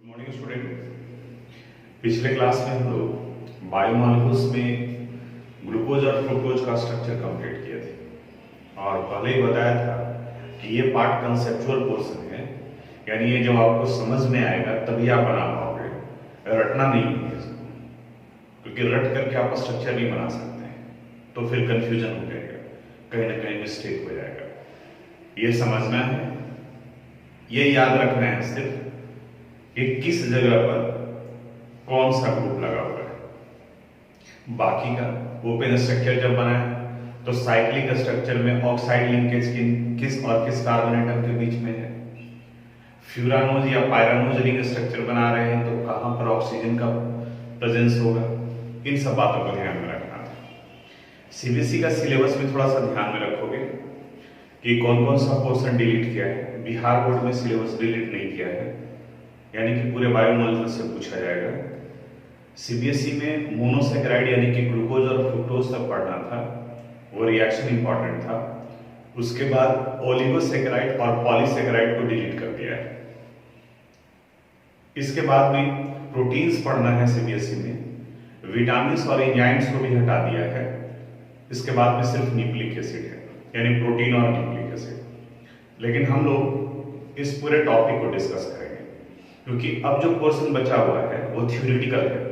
Morning student. पिछले class में हम लोग बायोमॉलिक्यूल्स में ग्लूकोज और फ्रुक्टोज का स्ट्रक्चर कंप्लीट किए थे और पहले ही बताया था कि ये पार्ट कंसेप्चुअल पोर्शन है, यानी ये जब आपको समझ में आएगा तभी आप बना पाओगे, रटना नहीं है इसको, क्योंकि रट करके आप स्ट्रक्चर नहीं बना सकते हैं तो फिर कंफ्यूजन हो जाएगा, कहीं ना कहीं मिस्टेक हो जाएगा। ये समझना है, ये याद रखना है सिर्फ कि किस जगह पर कौन सा ग्रुप लगा हुआ है। बाकी का ओपन स्ट्रक्चर जब बना है तो साइक्लिक स्ट्रक्चर में ऑक्साइड लिंकेज किस और किस कार्बन एटम के बीच में है। फ्यूरानोज या पायरानोज रिंग स्ट्रक्चर बना रहे हैं तो कहां पर ऑक्सीजन का प्रेजेंस होगा। इन सब बातों को ध्यान में रखना है। सीबीएसई का सिलेबस में थोड़ा सा ध्यान में रखोगे कि कौन कौन सा पोर्शन डिलीट किया है। बिहार बोर्ड में सिलेबस डिलीट नहीं किया है, यानी कि पूरे बायोमॉलिक्यूल से पूछा जाएगा। सीबीएसई में मोनोसैकेराइड यानी कि ग्लूकोज और फ्रुक्टोज तक पढ़ना था, वो रिएक्शन इंपॉर्टेंट था। उसके बाद ओलिगोसैकेराइड और पॉलीसैकेराइड को डिलीट कर दिया है। इसके बाद में प्रोटीन्स पढ़ना है सीबीएसई में, विटामिन्स और एंजाइम्स को भी हटा दिया है। इसके बाद में सिर्फ न्यूक्लिक एसिड है, यानी प्रोटीन और न्यूक्लिक एसिड। लेकिन हम लोग इस पूरे टॉपिक को डिस्कस करेंगे क्योंकि अब जो पोर्शन बचा हुआ है वो थ्योरेटिकल है।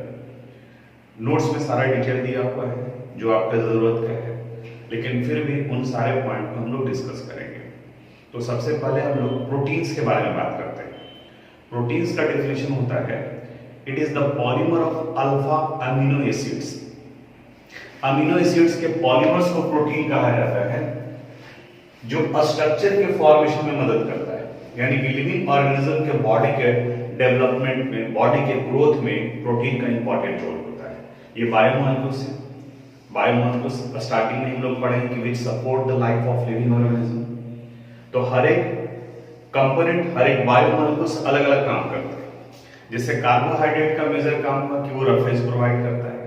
नोट्स में सारा डिटेल दिया हुआ है जो आपका जरूरत का है, लेकिन फिर भी उन सारे पॉइंट को हम लोग डिस्कस करेंगे। तो सबसे पहले हम लोग प्रोटीन्स के बारे में बात करते हैं। प्रोटीन्स का डेफिनेशन होता है, it is the polymer of alpha amino acids. Amino acids के पॉलीमर्स को प्रोटीन कहा जाता है, जो स्ट्रक्चर के फॉर्मेशन में मदद करता है, यानी कि लिविंग ऑर्गेनिज्म के बॉडी के डेवलपमेंट में, बॉडी के ग्रोथ में प्रोटीन का इंपॉर्टेंट रोल होता है। ये बायोमॉलिक्यूल्स स्टार्टिंग में हम लोग पढ़ेंगे कि विच support the life of living organism. तो हर एक कंपोनेंट, हर एक बायोमॉलिक्यूल्स अलग अलग काम करते हैं। जैसे कार्बोहाइड्रेट का मेजर काम हुआ कि वो रफेज प्रोवाइड करता है,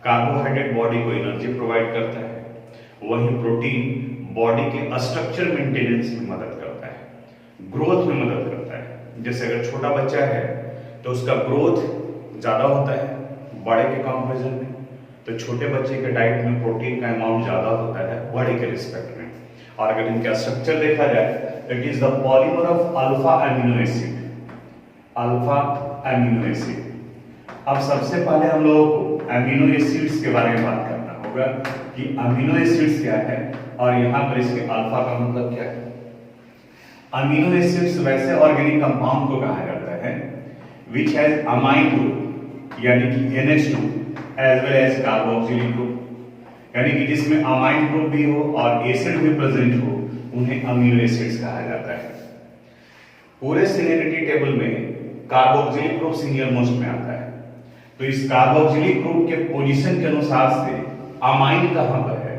कार्बोहाइड्रेट बॉडी को एनर्जी प्रोवाइड करता है। वहीं प्रोटीन बॉडी के स्ट्रक्चर मेंटेनेंस में मदद करता है, ग्रोथ में मदद करता है। जैसे अगर छोटा बच्चा है तो उसका ग्रोथ ज्यादा होता है बड़े के कंपैरिजन में, तो छोटे बच्चे के डाइट में प्रोटीन का अमाउंट ज्यादा होता है बड़े के रिस्पेक्ट में। और अगर इनका स्ट्रक्चर देखा जाए, it is the polymer of alpha amino acid, alpha amino acid. अब सबसे पहले हम लोगों को अमीनो एसिड्स के बारे में बात करना होगा कि अमीनो एसिड्स क्या है और यहां पर इसके अल्फा का मतलब क्या है। अमीनो एसिड्स वैसे ऑर्गेनिक कंपाउंड को कहा जाता है विच हैज अमाइन ग्रुप, यानी कि NH2 as well as carboxylic group, यानी कि जिसमें अमाइन ग्रुप भी हो और एसिड भी प्रेजेंट हो, उन्हें अमीनो एसिड्स कहा जाता है। पूरे सीनियरिटी टेबल में कार्बोक्सिलिक ग्रुप सीनियर मोस्ट में आता है, तो इस कार्बोक्सिलिक ग्रुप के पोजीशन के अनुसार से अमाइन कहां पर है,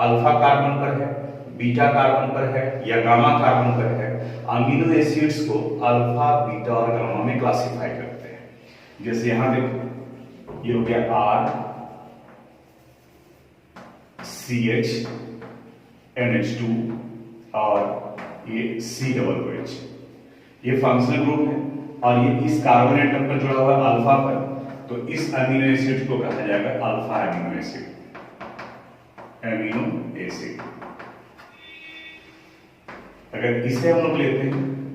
अल्फा कार्बन पर है, बीटा कार्बन पर है या गामा कार्बन पर है। अमीनो एसिड्स को अल्फा, बीटा और गामा में क्लासिफाई करते हैं। जैसे यहां देखो, ये हो गया R CH NH2 और ये COOH, ये फंक्शनल ग्रुप है और ये इस कार्बन एटम पर जुड़ा हुआ अल्फा पर, तो इस अमीनो एसिड को कहा जाएगा alpha amino acid, amino acid. अगर इसे हम लोग लेते हैं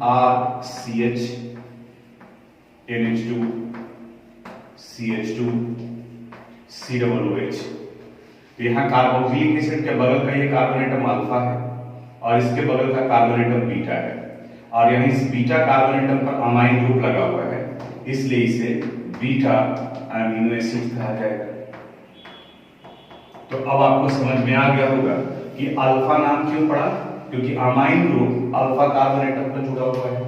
RCH NH2 CH2 COOH, तो यहां कार्बोक्सिलिक एसिड के बगल का ये कार्बन एटम अल्फा है और इसके बगल का कार्बन एटम बीटा है, और यहां इस बीटा कार्बन एटम पर अमाइन ग्रुप लगा हुआ है, इसलिए इसे बीटा अमीनो एसिड कहा जाएगा। तो अब आपको समझ में आ गया होगा कि अल्फा नाम क्यों पड़ा, क्योंकि amine group alpha carbon atom पर जुड़ा हुआ है।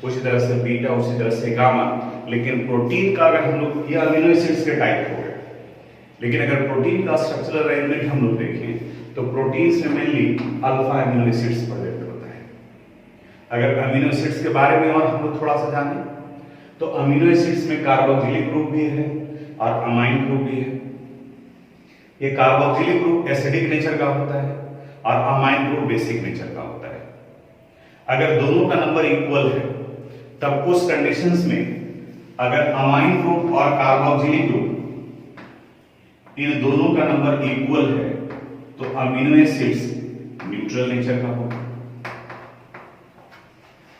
उसी तरह से बीटा, उसी तरह से गामा। लेकिन प्रोटीन का अगर हम लोग, ये अमीनो एसिड्स के टाइप हो गए, लेकिन अगर प्रोटीन का स्ट्रक्चरल अरेंजमेंट हम लोग देखें तो प्रोटीन्स में mainly alpha amino acids present होता है। अगर अमीनो एसिड्स के बारे में और हम लोग थोड़ा सा जाने तो अमीनो एसिड्स में कार्बोक्सिलिक ग्रुप भी है और अमाइन ग्रुप भी है। ये कार्बोक्सिलिक ग्रुप एसिडिक नेचर का होता है और अमाइन ग्रुप बेसिक नेचर का होता है। अगर दोनों का नंबर इक्वल है तब उस कंडीशंस में अगर अमाइन ग्रुप और कार्बोक्सिलिक ग्रुप इन दोनों का नंबर इक्वल है तो अमीनो एसिड्स न्यूट्रल नेचर का होगा।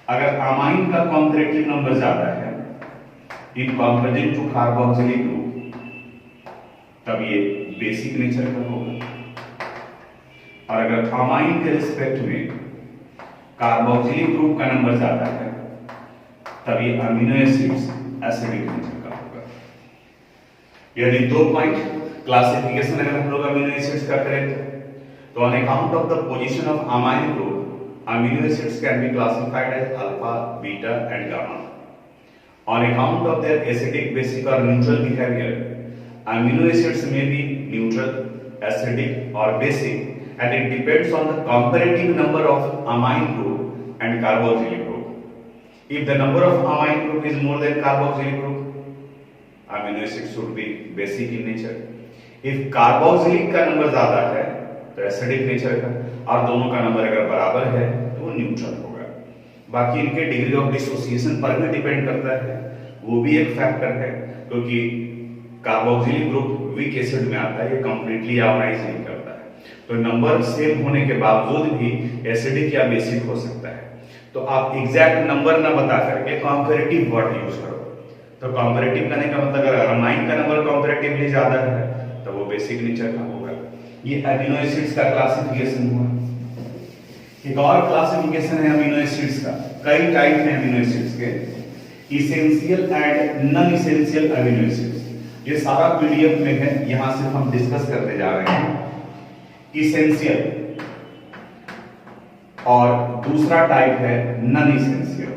अगर अमाइन का कॉम्पैरेटिव नंबर ज्यादा है in comparison to carboxylic group तब ये बेसिक नेचर का होगा। और अगर अमाइन के रिस्पेक्ट में कार्बोक्सिलिक ग्रुप का नंबर ज्यादा है तब ये अमीनो एसिड्स एसिडिक नेचर का होगा। यानी 2 पॉइंट क्लासिफिकेशन अगर हम लोग अमीनो एसिड्स का करें तो on account of the position of amine group amino acids can be classified as alpha, beta and gamma. On account of their acidic, basic or neutral behavior, amino acids may be neutral, acidic or basic, and it depends on the comparative number of amine group and carboxylic group. If the number of amine group is more than carboxylic group, amino acids should be basic in nature. If carboxylic का number ज्यादा है तो acidic nature का, और दोनों का number अगर बराबर है तो वो neutral होगा। बाकी इनके डिग्री ऑफ डिसोसिएशन पर भी डिपेंड करता है, वो भी एक फैक्टर है, क्योंकि कार्बोक्सिलिक ग्रुप वीक एसिड में आता है, ये कंप्लीटली आयोनाइज नहीं करता है। तो नंबर सेम होने के बावजूद भी एसिडिक या बेसिक हो सकता है। तो आप एग्जैक्ट नंबर ना बता करके कंपैरेटिव वर्ड यूज करो। तो कंपैरेटिव करने का मतलब अगर अमाइन का नंबर कंपैरेटिवली ज्यादा है तो वो बेसिक नेचर का होगा। ये अमीनो एसिड्स का क्लासिफिकेशन हुआ। एक और क्लासिफिकेशन है अमीनो एसिड्स का। कई टाइप हैं अमीनो एसिड्स के, essential and non essential amino acids. ये सारा पीडीएफ में है, यहां सिर्फ हम डिस्कस करते जा रहे हैं। इसेंशियल और दूसरा टाइप है नॉन इसेंशियल।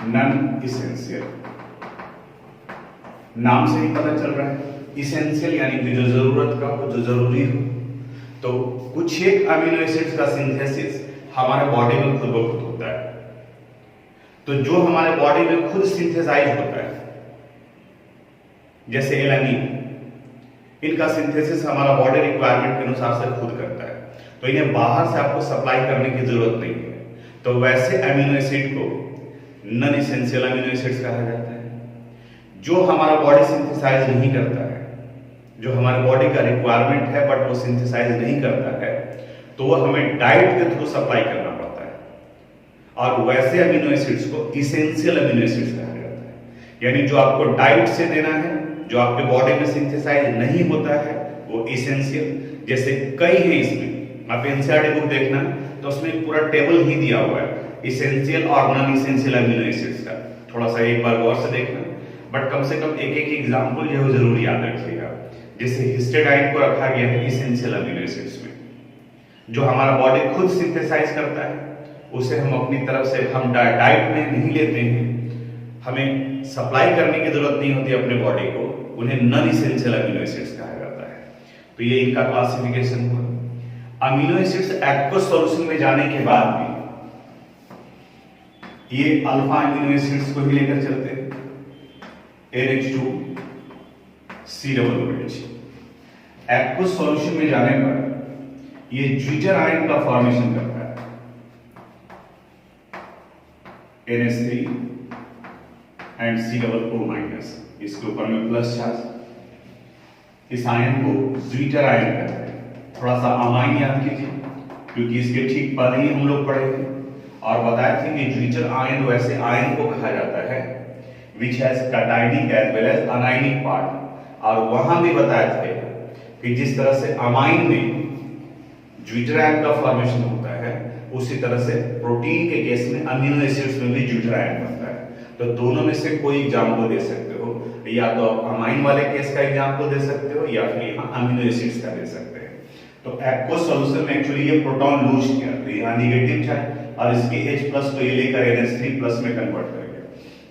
नॉन इसेंशियल नाम से ही पता चल रहा है, इसेंशियल यानी कि जो जरूरत का हो, जो जरूरी हो। तो कुछ एक अमीनो एसिड्स का सिंथेसिस हमारे बॉडी में खुद ब खुद होता है। तो जो हमारे बॉडी में खुद सिंथेसाइज होता है, जैसे एलानिन, इनका सिंथेसिस हमारा बॉडी रिक्वायरमेंट के अनुसार से खुद करता है, तो इन्हें बाहर से आपको सप्लाई करने की जरूरत नहीं है। तो वैसे अमीनो एसिड को नॉन इसेंशियल अमीनो एसिड्स कहा जाता है। जो हमारा बॉडी सिंथेसाइज नहीं करता है, जो हमारे बॉडी का रिक्वायरमेंट है बट वो सिंथेसाइज नहीं करता है, तो वो हमें डाइट के थ्रू सप्लाई करना पड़ता है। और वैसे अमीनो एसिड्स को इसेंशियल अमीनो एसिड्स कहा जाता है। यानी जो आपको डाइट से देना है, जो आपके बॉडी में सिंथेसाइज नहीं होता है, वो इसेंशियल। जैसे कई है इसमें, आप एनसीईआरटी बुक देखना तो उसमें पूरा टेबल ही दिया हुआ है इसेंशियल और नॉन इसेंशियल अमीनो एसिड्स का। थोड़ा सा एक बार गौर से देखना, बट कम से कम एक एक एग्जाम्पल जो है जरूर याद रखिएगा। जैसे हिस्टेडाइन को रखा गया है इसेंशियल अमीनो एसिड्स में, जो हमारा बॉडी खुद सिंथेसाइज करता है, उसे हम अपनी तरफ से हम डाइट में नहीं लेते हैं, हमें सप्लाई करने की जरूरत नहीं होती अपने बॉडी को, उन्हें नॉन इसेंशियल अमीनो एसिड्स कहा जाता है। तो ये इनका क्लासिफिकेशन हुआ। अमीनो एसिड्स एक्वस सॉल्यूशन में जाने के बाद भी ये अल्फा अमीनो एसिड्स को ही लेकर चलते हैं, NH2 COOH। एक्वस सॉल्यूशन में जाने पर ये ज्विटर आयन का फॉर्मेशन करता है, NH3 एंड COO-। इसके ऊपर में प्लस चार्ज। इस आयन को ज्विटर आयन कहते हैं। थोड़ा सा अमाइन याद कीजिए, क्योंकि इसके ठीक बाद ही हम लोग पढ़े थे और बताए थे कि ज्विटर आयन वैसे आयन को कहा जाता है which has cationic as well as anionic part। और वहां भी बताए थे कि जिस तरह से अमाइन में ज्विटर आयन का फॉर्मेशन होता है, उसी तरह से प्रोटीन के केस में अमीनो एसिड्स में भी ज्विटर आयन बनता है। तो दोनों में से कोई एग्जाम्पल दे सकते हो, या तो आप अमाइन वाले केस का एग्जाम्पल दे सकते हो या फिर यहाँ अमीनो एसिड्स का दे सकते हैं। तो एक्वस सॉल्यूशन में एक्चुअली ये प्रोटॉन लूज किया, तो यहाँ निगेटिव चार्ज और इसके H+ को ये लेकर NH3+ में कन्वर्ट कर गया।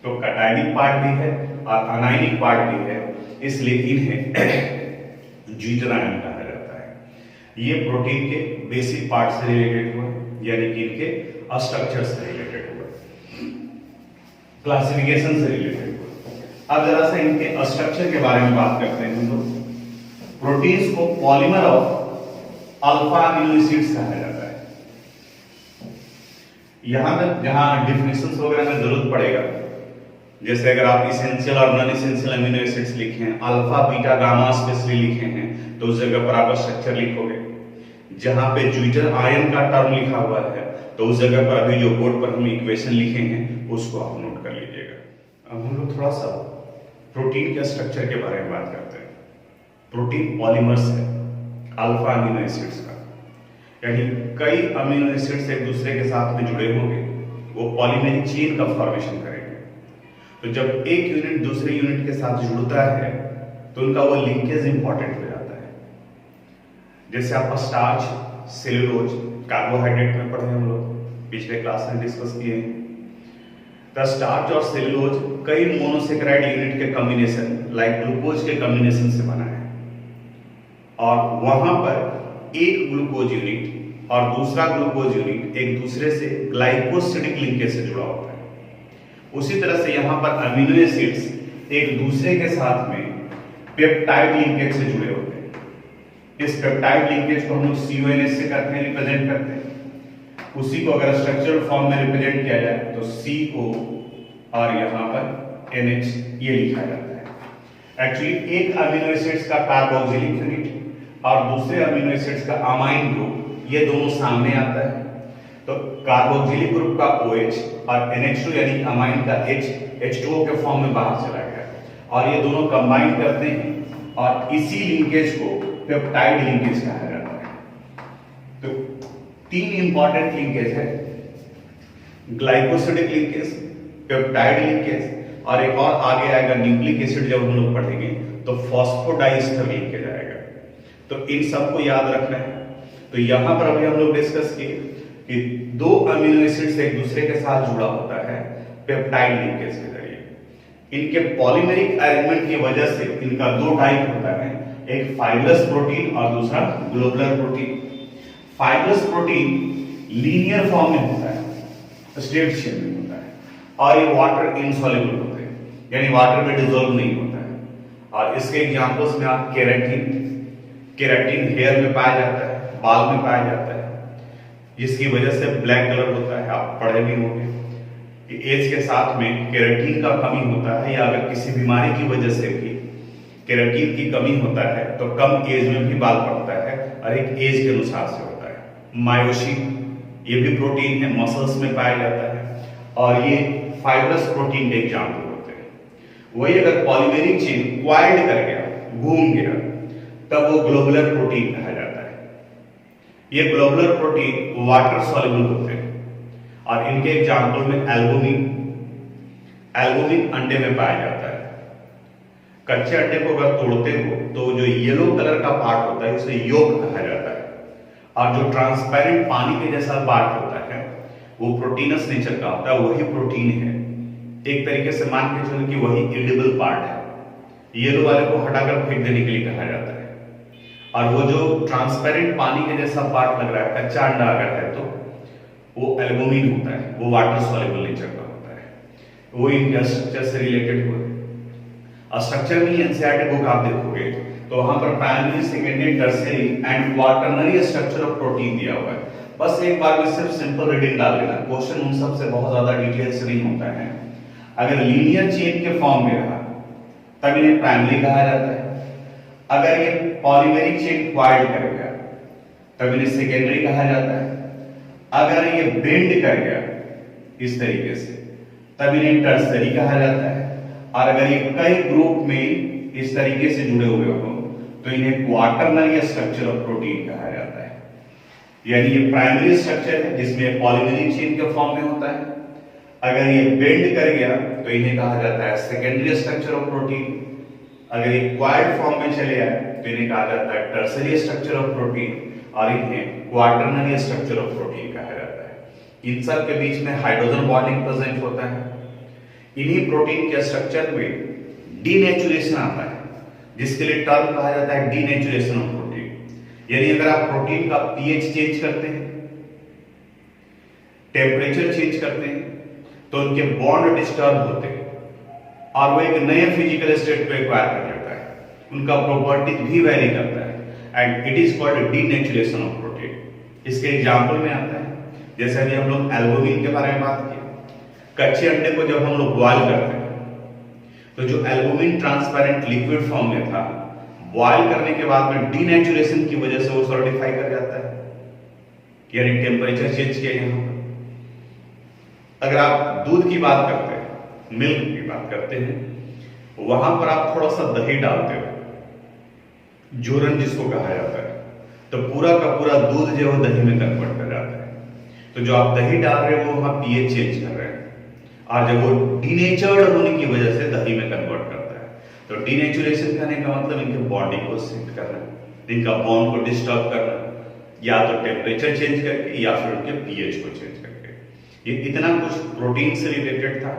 तो कटायनिक पार्ट भी है और अनायनिक पार्ट भी है, इसलिए इन्हें ज्विटर आयन कहा जाता है। ये प्रोटीन के बेसिक पार्ट से रिलेटेड हुआ, यानी कि इनके स्ट्रक्चर से रिलेटेड हुआ, क्लासिफिकेशन से रिलेटेड हुआ। अब जरा सा इनके स्ट्रक्चर के बारे में बात करते हैं हम लोग। प्रोटीन्स को polymer of alpha amino acids कहा जाता है। यहां तक जहां डिफिनेशंस वगैरह में जरूरत पड़ेगा जैसे अगर आप इसेंशियल और नॉन इसेंशियल अमीनो एसिड्स लिखे हैं, अल्फा बीटा गामा स्पेशली लिखे हैं, तो उस जगह पर आप स्ट्रक्चर लिखोगे। जहां पे ज्विटर आयन का टर्म लिखा हुआ है तो उस जगह पर अभी जो बोर्ड पर हम इक्वेशन लिखे हैं उसको आप नोट कर लीजिएगा। अब हम लोग थोड़ा सा प्रोटीन के स्ट्रक्चर के बारे में बात करते हैं। प्रोटीन पॉलीमर्स है अल्फा अमीनो एसिड्स का, यानी कई अमीनो एसिड्स एक दूसरे के साथ में जुड़े होंगे, वो पॉलीमेरिक चेन का फॉर्मेशन करेंगे। तो जब एक यूनिट दूसरे यूनिट के साथ जुड़ता है तो उनका वो लिंकेज इंपॉर्टेंट हो जाता है। जैसे आपका स्टार्च, सेलुलोज, कार्बोहाइड्रेट में पढ़े हम लोग, पिछले क्लास में डिस्कस किए हैं। द स्टार्च और सेलुलोज कई मोनोसेकेराइड यूनिट के कॉम्बिनेशन लाइक ग्लूकोज के कॉम्बिनेशन से बना है, और वहां पर एक ग्लूकोज यूनिट और दूसरा ग्लूकोज यूनिट एक दूसरे से ग्लाइकोसिडिक लिंकेज से जुड़ा होता है। उसी तरह से यहां पर अमीनो एसिड्स एक दूसरे के साथ में पेप्टाइड लिंकेज से जुड़े होते हैं। इस पेप्टाइड लिंकेज को हम लोग CONH से करते हैं, रिप्रेजेंट करते हैं। उसी को अगर स्ट्रक्चरल फॉर्म में रिप्रेजेंट किया जाए तो C को और यहां पर NH ये लिखा जाता है। एक्चुअली एक अमीनो एसिड्स का कार्बोक्सिलिक यूनिट और दूसरे अमीनो एसिड्स का अमाइन ग्रुप, ये दोनों सामने आता है तो कार्बोक्सिलिक ग्रुप का OH और NH2 यानी अमाइन का H H2O के फॉर्म में बाहर चला गया, और ये दोनों कंबाइन करते हैं और इसी लिंकेज को पेप्टाइड लिंकेज कहा जाता है। तो तीन इंपॉर्टेंट लिंकेज है, ग्लाइकोसिडिक लिंकेज, पेप्टाइड लिंकेज, और एक और आगे आएगा न्यूक्लिक एसिड जब हम लोग पढ़ेंगे तो फॉस्फोडाइस्टर लिंकेज आएगा। तो इन सबको याद रखना है। तो यहां पर अभी हम लोग डिस्कस किए कि दो अमीनो एसिड से एक दूसरे के साथ जुड़ा होता है पेप्टाइड लिंकेज के जरिए। इनके पॉलीमेरिक अरेंजमेंट की वजह से इनका दो टाइप होता है, एक फाइब्रस प्रोटीन और दूसरा globular protein. Fibrous protein linear form में होता है, स्ट्रेट शेप में होता है, और ये वाटर इनसॉल्युबल होते हैं, यानी वाटर में डिसॉल्व नहीं होता है। और इसके एग्जांपल्स में आप केराटिन हेयर में पाया जाता है, बाल में पाया जाता है, जिसकी वजह से ब्लैक कलर होता है। आप पढ़े भी होंगे कि एज के साथ में केराटिन का कमी होता है, या अगर किसी बीमारी की वजह से भी केराटिन की कमी होता है तो कम एज में भी बाल पड़ता है, और एक एज के अनुसार से होता है। मायोसिन ये भी प्रोटीन है, मसल्स में पाया जाता है, और ये फाइब्रस प्रोटीन के एग्जाम्पल होते हैं। वही अगर पॉलीमेरिक चेन क्वाइल्ड कर गया, घूम गया, तब वो ग्लोबुलर प्रोटीन कहा जाता है। ये ग्लोबुलर प्रोटीन वाटर सॉल्युबल होते हैं, और इनके एग्जाम्पल में एल्बुमिन अंडे में पाया जाता है। कच्चे अंडे को अगर तोड़ते हो तो जो येलो कलर का पार्ट होता है उसे योक कहा जाता है, और जो ट्रांसपेरेंट पानी के जैसा पार्ट होता है वो प्रोटीनस नेचर का होता है, वही प्रोटीन है। एक तरीके से मान के चलो कि वही एडिबल पार्ट है। येलो वाले को हटाकर फेंक देने के लिए कहा जाता है, और वो जो ट्रांसपेरेंट पानी के जैसा पार्ट लग रहा है, कच्चा अंडा अगर है तो वो एल्बुमिन होता है, वो वाटर सॉल्युबल नेचर का होता है। वो इनके स्ट्रक्चर से रिलेटेड हुए। स्ट्रक्चर में एनसीईआरटी बुक आप देखोगे तो वहां पर primary, secondary, tertiary and quaternary structure of protein दिया हुआ है। बस एक बार में सिर्फ सिंपल रीडिंग डाल देना, क्वेश्चन उन सब से बहुत ज्यादा डिटेल से नहीं होता है। अगर लीनियर चेन के फॉर्म में रहा तब इन्हें प्राइमरी कहा जाता है। अगर ये पॉलीमेरिक चेन क्वाइल्ड कर गया तब इन्हें सेकेंडरी कहा जाता है। अगर ये बेंड कर गया इस तरीके से तब इन्हें टर्शियरी कहा जाता है। और अगर ये कई ग्रुप में इस तरीके से जुड़े हुए हो तो इन्हें क्वाटरनरी स्ट्रक्चर ऑफ प्रोटीन कहा जाता है। यानी ये प्राइमरी स्ट्रक्चर है जिसमें पॉलीमेरिक चेन के फॉर्म में होता है। अगर ये बेंड कर गया तो इन्हें कहा जाता है सेकेंडरी स्ट्रक्चर ऑफ प्रोटीन। अगर ये क्वाइल्ड फॉर्म में चले आए तो इन्हें कहा जाता है टर्शियरी स्ट्रक्चर ऑफ प्रोटीन, और इन्हें क्वाटरनरी स्ट्रक्चर ऑफ प्रोटीन कहा जाता है। इन सब के बीच में हाइड्रोजन बॉन्डिंग प्रेजेंट होता है। इन्हीं प्रोटीन के स्ट्रक्चर में डीनेचुरेशन आता है, जिसके लिए टर्म कहा जाता है डीनेचुरेशन ऑफ प्रोटीन। यानी अगर आप प्रोटीन का पीएच चेंज करते हैं, टेम्परेचर चेंज करते हैं, तो उनके बॉन्ड डिस्टर्ब होते हैं और वो एक नए फिजिकल स्टेट को एक्वायर कर लेता है। उनका प्रॉपर्टीज भी वेरी करता है and it is called denaturation of protein. इसके एग्जांपल में आता है, जैसे अभी हम लोग एल्बुमिन के बारे में बात की। कच्चे अंडे को जब हम लोग बॉयल करते हैं तो जो एल्बुमिन ट्रांसपेरेंट लिक्विड फॉर्म में था, बॉयल करने के बाद में डीनेचुरेशन की वजह से वो सॉलिडिफाई कर जाता है, यानी टेम्परेचर चेंज किया यहां पर। अगर आप दूध की बात करते हैं, मिल्क की बात करते हैं, वहां पर आप थोड़ा सा दही डालते हो, जोरन जिसको कहा जाता है, तो पूरा का पूरा दूध जो है दही में कन्वर्ट कर जाता है। तो जो आप दही डाल रहे हो वो वहां पीएच चेंज कर रहे हैं, और जब वो डीनेचर्ड होने की वजह से दही में कन्वर्ट करता है, तो डीनेचुरेशन करने का मतलब इनके बॉडी को शिफ्ट करना, इनका बॉन्ड को डिस्टर्ब करना, या तो टेम्परेचर चेंज करके या फिर उनके पीएच को चेंज करके। ये इतना कुछ प्रोटीन से रिलेटेड था।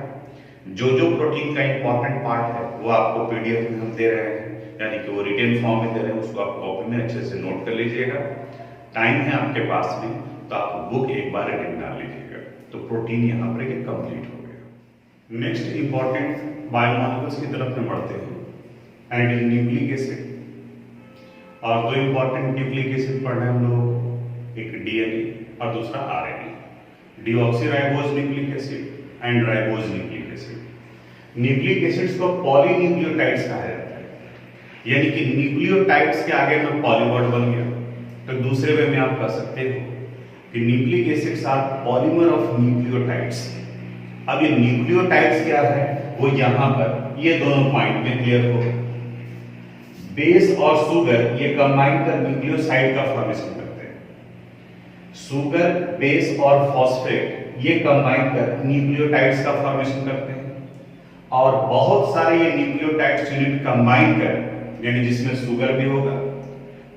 जो जो प्रोटीन का इंपॉर्टेंट पार्ट है वो आपको पीडीएफ में हम दे रहे हैं, यानी कि वो रिटेन फॉर्म में दे रहे हैं, उसको आप कॉपी में अच्छे से नोट कर लीजिएगा। टाइम है आपके पास में तो आप बुक एक बार रिटेन डाल लीजिएगा। तो प्रोटीन यहाँ पर कंप्लीट हो गया। नेक्स्ट इंपॉर्टेंट बायोमॉलिक्यूल्स की तरफ में बढ़ते हैं, एंड न्यूक्लिक एसिड। और दो इंपॉर्टेंट न्यूक्लिक एसिड पढ़ रहे हैं हम लोग, एक डीएनए और दूसरा RNA. Deoxyribose nucleic acid and ribose nucleic acid. Nucleic acids को पॉलीन्यूक्लियोटाइड्स कहा जाता है, यानी कि न्यूक्लियोटाइड्स के आगे में पॉलीवर्ड बन गया। तो दूसरे वे में आप कह सकते हो कि nucleic acids are polymer of nucleotides. अब ये न्यूक्लियोटाइड्स क्या है वो यहां पर ये दोनों पॉइंट में क्लियर हो। बेस और शुगर ये कंबाइन कर न्यूक्लियोसाइड का फॉर्मेशन करते हैं। शुगर, बेस और फॉस्फेट ये कंबाइन कर न्यूक्लियोटाइड्स का फॉर्मेशन करते हैं। और बहुत सारे ये न्यूक्लियोटाइड्स यूनिट कंबाइन कर, यानी जिसमें शुगर भी होगा,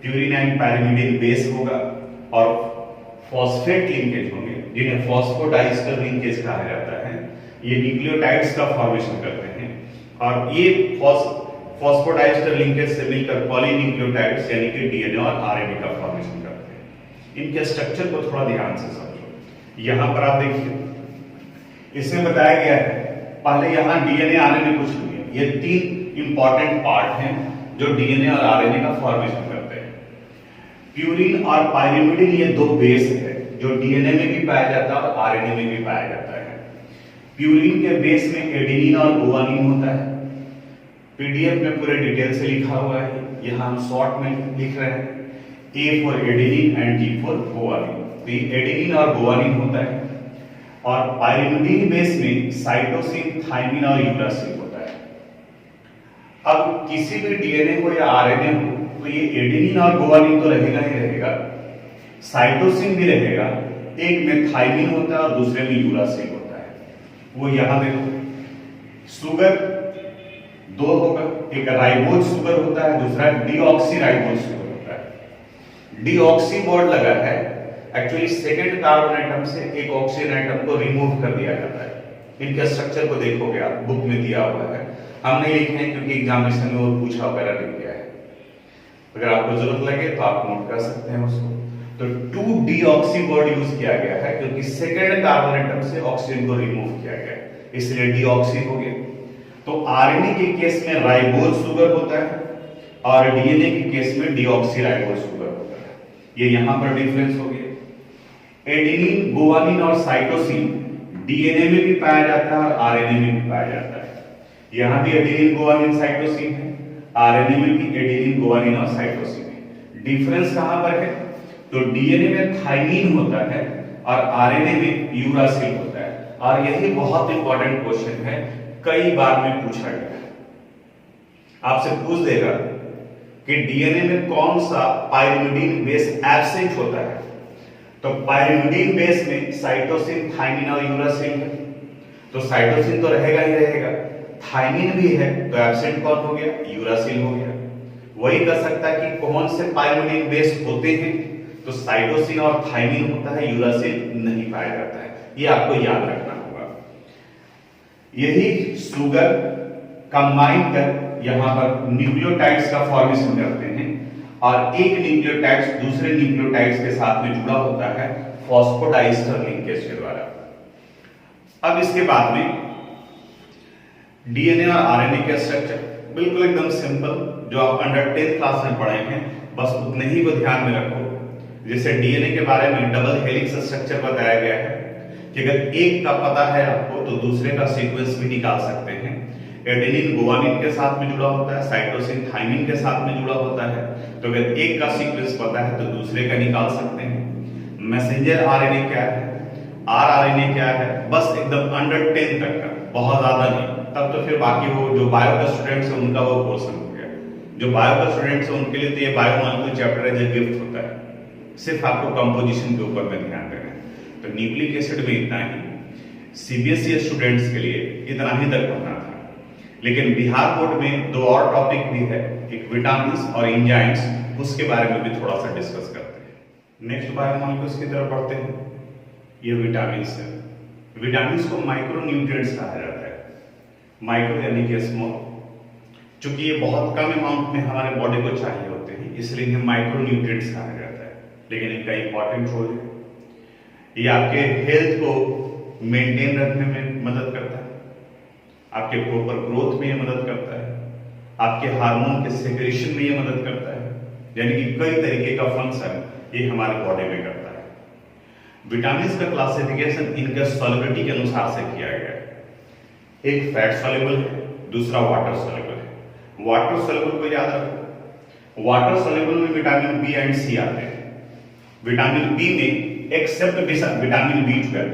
प्यूरिन एंड पैरिमिडिन बेस होगा और फॉस्फेट लिंकेज होंगे, जिन्हें फॉस्फोडाइस्टर लिंकेज कहा जाता है। ये न्यूक्लियोटाइड्स का फॉर्मेशन करते हैं और ये फॉस्फोडाइस्टर लिंकेज से मिलकर पॉलीन्यूक्लियोटाइड्स यानी कि डीएनए और आरएनए का फॉर्मेशन करते हैं। इनके स्ट्रक्चर को थोड़ा ध्यान से समझो। यहां पर आप देखिए, इसमें बताया गया है, पहले यहां डीएनए आरएनए कुछ नहीं है, ये तीन इंपॉर्टेंट पार्ट हैं जो डीएनए और आरएनए का फॉर्मेशन करते हैं। प्यूरिन और पाइरिमिडिन ये दो बेस है जो डीएनए में भी पाया जाता है और आरएनए में भी पाया जाता है। प्यूरिन के बेस में एडेनिन और गुआनिन होता है। पीडीएफ में पूरे डिटेल से लिखा हुआ है, यहां हम शॉर्ट में लिख रहे हैं, A for adenine and G for guanine. तो ये एडेनिन और गुआनिन होता है। और पाइरिमिडिन बेस में साइटोसिन, थाइमिन और यूरासिल होता है। अब किसी भी डीएनए हो या आरएनए हो तो ये एडेनिन और गुआनिन तो रहेगा ही रहेगा, साइटोसिन भी रहेगा, एक में थाइमिन होता है और दूसरे में यूरासिल होता है। वो यहां देखो, शुगर दो होगा, एक राइबोज शुगर होता है, दूसरा डीऑक्सीराइबोज शुगर होता है। डीऑक्सी बोर्ड लगा है, एक्चुअली सेकंड कार्बन एटम से एक ऑक्सीजन एटम को रिमूव कर दिया जाता है। इनके स्ट्रक्चर को देखोगे आप, बुक में दिया हुआ है, हम नहीं लिखे हैं क्योंकि एग्जामिनेशन में वो पूछा वगैरह नहीं गया है। अगर आपको जरूरत लगे तो आप नोट कर सकते हैं उसको। तो 2 डीऑक्सी बोर्ड यूज किया गया है क्योंकि सेकंड कार्बन एटम से ऑक्सीजन को रिमूव किया गया है, इसलिए डीऑक्सी हो गया। तो आरएनए के केस में राइबोज शुगर होता है और डीएनए के केस में डीऑक्सीराइबोज शुगर होता है। ये यहां पर डिफरेंस हो गया। एडेनिन, गुआनिन और साइटोसिन डीएनए में भी पाया जाता है और आरएनए में भी पाया जाता है। यहां भी एडेनिन, गुआनिन, साइटोसिन है, आरएनए में भी एडेनिन, गुआनिन और साइटोसिन है। डिफरेंस कहां पर है? तो डीएनए में थाइमिन होता है और आरएनए में यूरासिल होता है। और यही बहुत इंपॉर्टेंट क्वेश्चन है, कई बार में पूछा गया है। आपसे पूछ देगा कि डीएनए में कौन सा पाइरिमिडिन बेस एब्सेंट होता है, तो पाइरिमिडिन बेस में साइटोसिन, थाइमिन और यूरासिल है, तो साइटोसिन तो रहेगा ही रहेगा, थाइमिन भी है, तो एब्सेंट कौन हो गया? यूरासिल हो गया। वही कर सकता है कि कौन से पाइरिमिडिन बेस होते हैं, तो साइटोसिन और थाइमिन होता है, यूरासिल नहीं पाया जाता है। ये आपको याद रखना होगा। यही शुगर कंबाइन कर यहां पर न्यूक्लियोटाइड्स का फॉर्मेशन करते हैं और एक न्यूक्लियोटाइड्स दूसरे न्यूक्लियोटाइड्स के साथ में जुड़ा होता है फॉस्फोडाइस्टर लिंकेज के द्वारा। अब इसके बाद में डीएनए और आरएनए के स्ट्रक्चर बिल्कुल एकदम सिंपल, जो आप अंडर 10th क्लास में पढ़े हैं, बस उतने ही को ध्यान में रखो। जैसे डीएनए के बारे में डबल हेलिक्स स्ट्रक्चर बताया गया है कि अगर एक का पता है आपको तो दूसरे का सीक्वेंस भी निकाल सकते हैं। एडेनिन गुआनिन के साथ में जुड़ा होता है, साइटोसिन थाइमिन के साथ में जुड़ा होता है। तो अगर एक का सीक्वेंस पता है तो दूसरे का निकाल सकते हैं। मैसेंजर आरएनए क्या है, आरआरएनए क्या है, बस एकदम अंडर 10 तक का, बहुत ज्यादा नहीं। तब तो फिर बाकी वो जो बायो के स्टूडेंट्स है उनका वो पोर्शन हो गया। जो बायो के स्टूडेंट्स है उनके लिए तो ये बायोमॉलिक्यूल चैप्टर है जो गिफ्ट होता है, सिर्फ आपको कंपोजिशन के ऊपर में ध्यान देना है। तो न्यूक्लिक एसिड में इतना ही, सीबीएसई स्टूडेंट्स के लिए इतना ही तक पढ़ना था। लेकिन बिहार बोर्ड में दो और टॉपिक भी है, एक विटामिन्स और एंजाइम्स, उसके बारे में भी थोड़ा सा डिस्कस करते हैं। नेक्स्ट बायोमॉलिक्यूल्स की तरफ बढ़ते हैं। ये विटामिन्स है। विटामिन्स को माइक्रो न्यूट्रिएंट्स कहा जाता है। माइक्रो यानी कि स्मॉल, चूंकि ये बहुत कम अमाउंट में हमारे बॉडी को चाहिए होते हैं, इसलिए इन्हें माइक्रो न्यूट्रिएंट्स कहा जाता है। लेकिन इनका इंपॉर्टेंट रोल है, ये आपके हेल्थ को मेंटेन रखने में मदद करता है, आपके प्रॉपर ग्रोथ में ये मदद करता है, आपके हार्मोन के सेक्रेशन में ये मदद करता है, यानी कि कई तरीके का फंक्शन ये हमारे बॉडी में करता है। विटामिन्स का क्लासिफिकेशन इनके सॉल्युबिलिटी के अनुसार से किया गया है। एक फैट सॉल्युबल है, दूसरा वाटर सॉल्युबल है। वाटर सॉल्युबल को याद रखो, वाटर सॉल्युबल में विटामिन बी एंड सी आते हैं। विटामिन बी में एक्सेप्ट विटामिन B12,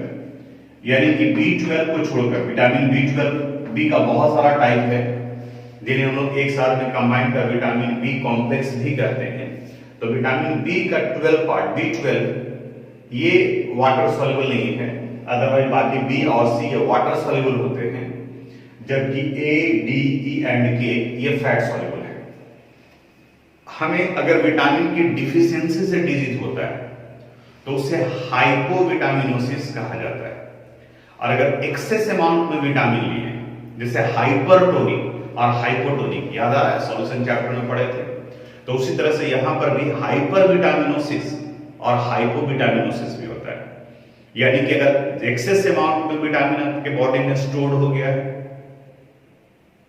यानी कि B12 को छोड़कर, विटामिन B12 बी का बहुत सारा टाइप है जिन्हें हम लोग एक साथ में कंबाइन कर विटामिन बी कॉम्प्लेक्स भी कहते हैं। तो विटामिन बी का 12 पार्ट B12 ये वाटर सॉल्युबल नहीं है, अदरवाइज बाकी बी और सी ये वाटर सॉल्युबल होते हैं, जबकि ए, डी, ई एंड के ये फैट सॉल्युबल है। हमें अगर विटामिन की डिफिशियंसी से डिजीज होता है तो उसे हाइपोविटामिनोसिस कहा जाता है, और अगर एक्सेस अमाउंट में विटामिन लिए, जैसे हाइपरटोनिक और हाइपोटोनिक, याद आ रहा है सॉल्यूशन चैप्टर में पढ़े थे, तो उसी तरह से यहां पर भी हाइपरविटामिनोसिस और हाइपोविटामिनोसिस भी होता है। यानी कि अगर एक्सेस अमाउंट में विटामिन आपके बॉडी में स्टोर्ड हो गया है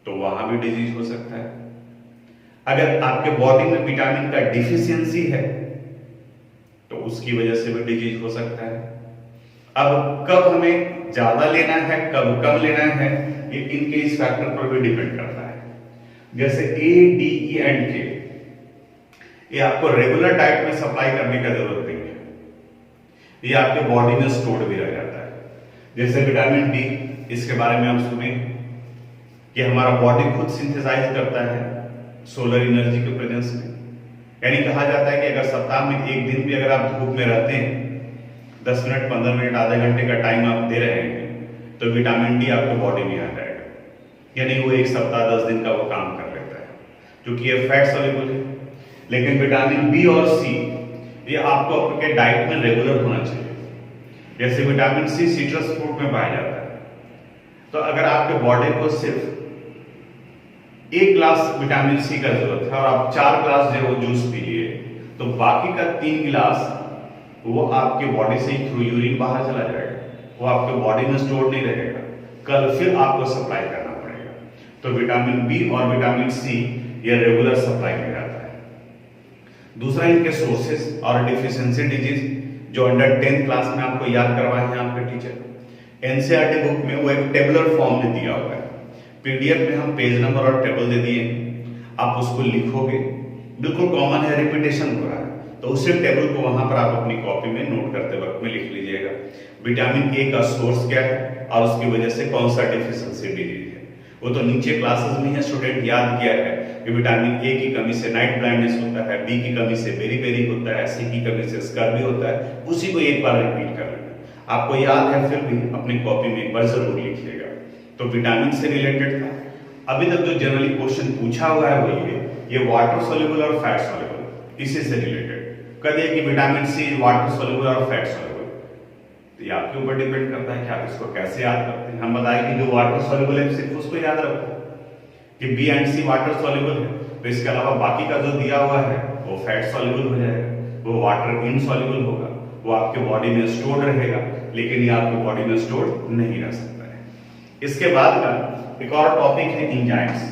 तो वहां भी डिजीज हो सकता है। अगर आपके बॉडी में विटामिन का डिफिशियंसी है तो उसकी वजह से भी डिजीज हो सकता है। अब कब हमें ज्यादा लेना है, कब कम लेना है, ये इनके इस फैक्टर पर भी डिपेंड करता है। जैसे ए, डी, ई एंड के, ये आपको रेगुलर डाइट में सप्लाई करने की जरूरत नहीं है, ये आपके बॉडी में स्टोर्ड भी रह जाता है। जैसे विटामिन डी, इसके बारे में आप सुने कि हमारा बॉडी खुद सिंथेसाइज करता है सोलर एनर्जी के प्रेजेंस में। यानी कहा जाता है कि अगर सप्ताह में एक दिन भी अगर आप धूप में रहते हैं, 10 मिनट, 15 मिनट, आधे घंटे का टाइम आप दे रहे हैं, तो विटामिन डी आपके बॉडी में आ जाएगा। यानी वो एक सप्ताह 10 दिन का वो काम कर लेता है, क्योंकि ये फैट सॉल्युबल है। लेकिन विटामिन बी और सी ये आपको आपके डाइट में रेगुलर होना चाहिए। जैसे विटामिन सी सिट्रस फ्रूट में पाया जाता है, तो अगर आपके बॉडी को सिर्फ 1 ग्लास विटामिन सी का जरूरत है और आप 4 ग्लास जो जूस पी लिए, तो बाकी का 3 गिलास वो आपके बॉडी से थ्रू यूरिन बाहर चला जाएगा, वो आपके बॉडी में स्टोर नहीं रहेगा, कल फिर आपको सप्लाई करना पड़ेगा। तो विटामिन बी और विटामिन सी ये रेगुलर सप्लाई में जाता है। दूसरा इनके सोर्सेस और डिफिशियंसी डिजीज जो अंडर 10th क्लास में आपको याद करवाए हैं आपके टीचर। एनसीईआरटी बुक में वो एक टेबुलर फॉर्म में दिया हुआ है, पीडीएफ में हम पेज नंबर और टेबल दे दिए, आप उसको लिखोगे, बिल्कुल कॉमन है, रिपीटेशन हो रहा है, तो उसी टेबल को वहां पर आप अपनी कॉपी में नोट करते वक्त में लिख लीजिएगा। विटामिन ए का सोर्स क्या है और उसकी वजह से कौन सा डिफिशियंसी डिजीज है। वो तो नीचे क्लासेस में है, स्टूडेंट याद किया है कि विटामिन ए की कमी से नाइट ब्लाइंडनेस होता है, बी की कमी से बेरी होता है, सी की कमी से स्कर्वी होता है। उसी को एक बार रिपीट कर लेना, आपको याद है फिर भी अपनी कॉपी में एक बार जरूर लिखिएगा। तो विटामिन से रिलेटेड था। अभी तक जो जनरली क्वेश्चन पूछा हुआ है वो ये वाटर सॉल्युबल और फैट सॉल्युबल, इसी से रिलेटेड कह दिया कि विटामिन सी वाटर सॉल्युबल और फैट सॉल्युबल। तो ये आपके ऊपर डिपेंड करता है कि आप इसको कैसे याद करते हैं। हम बताएं कि जो वाटर सॉल्युबल है सिर्फ उसको याद रखो कि B and C water soluble है, तो इसके अलावा बाकी का जो दिया हुआ है वो फैट सॉल्युबल हो जाएगा, वो वाटर इनसॉल्युबल होगा, वो आपके बॉडी में स्टोर्ड रहेगा, लेकिन ये आपके बॉडी में स्टोर्ड नहीं रह सकता है। इसके बाद का एक और टॉपिक है एंजाइम्स।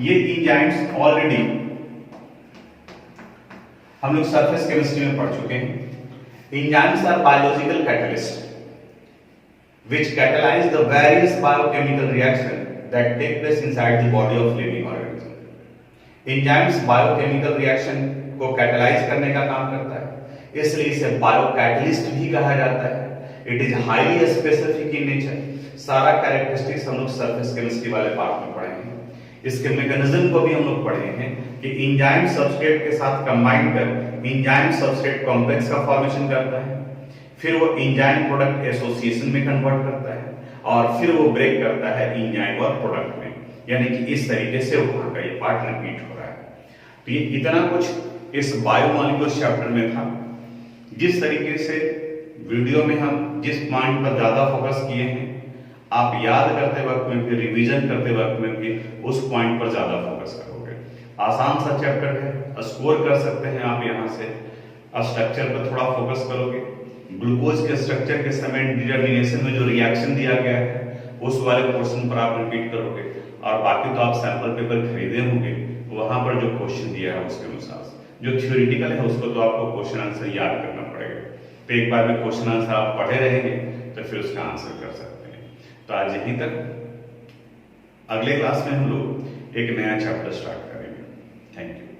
ये एंजाइम्स ऑलरेडी हम लोग सरफेस केमिस्ट्री में पढ़ चुके हैं। Enzymes are biological catalyst which catalyze the various biochemical reaction that take place inside the body of living organism. Enzymes biochemical reaction को कैटलाइज करने का काम करता है, इसलिए इसे बायोकैटलिस्ट भी कहा जाता है। It is highly specific in nature. सारा कैरेक्टरिस्टिक्स हम लोग सरफेस केमिस्ट्री वाले पार्ट में पढ़े हैं। इसके मैकेनिज्म को भी हम लोग पढ़े हैं कि एंजाइम सबस्ट्रेट के साथ कंबाइन कर एंजाइम सबस्ट्रेट कॉम्प्लेक्स का फॉर्मेशन करता है, फिर वो एंजाइम प्रोडक्ट एसोसिएशन में कन्वर्ट करता है और फिर वो ब्रेक करता है एंजाइम और प्रोडक्ट में। यानी कि इस तरीके से वहां का ये पार्ट रिपीट हो रहा है। तो ये इतना कुछ इस बायोमॉलिक्यूल चैप्टर में था। जिस तरीके से वीडियो में हम जिस पॉइंट पर ज्यादा फोकस किए हैं, आप याद करते वक्त में भी, रिवीजन करते वक्त में भी उस पॉइंट पर ज्यादा फोकस करोगे। आसान सा चैप्टर है, स्कोर कर सकते हैं आप यहाँ से। स्ट्रक्चर पर थोड़ा फोकस करोगे, ग्लूकोज के स्ट्रक्चर के समय डिटर्मिनेशन में जो रिएक्शन दिया गया है उस वाले पोर्शन पर आप रिपीट करोगे, और बाकी तो आप सैंपल पेपर खरीदे होंगे, वहां पर जो क्वेश्चन दिया है उसके अनुसार जो थ्योरेटिकल है उसको तो आपको क्वेश्चन आंसर याद करना पड़ेगा। तो एक बार में क्वेश्चन आंसर आप पढ़े रहेंगे तो फिर उसका आंसर कर सकते हैं। तो आज यहीं तक। अगले क्लास में हम लोग एक नया चैप्टर स्टार्ट करेंगे। Thank you.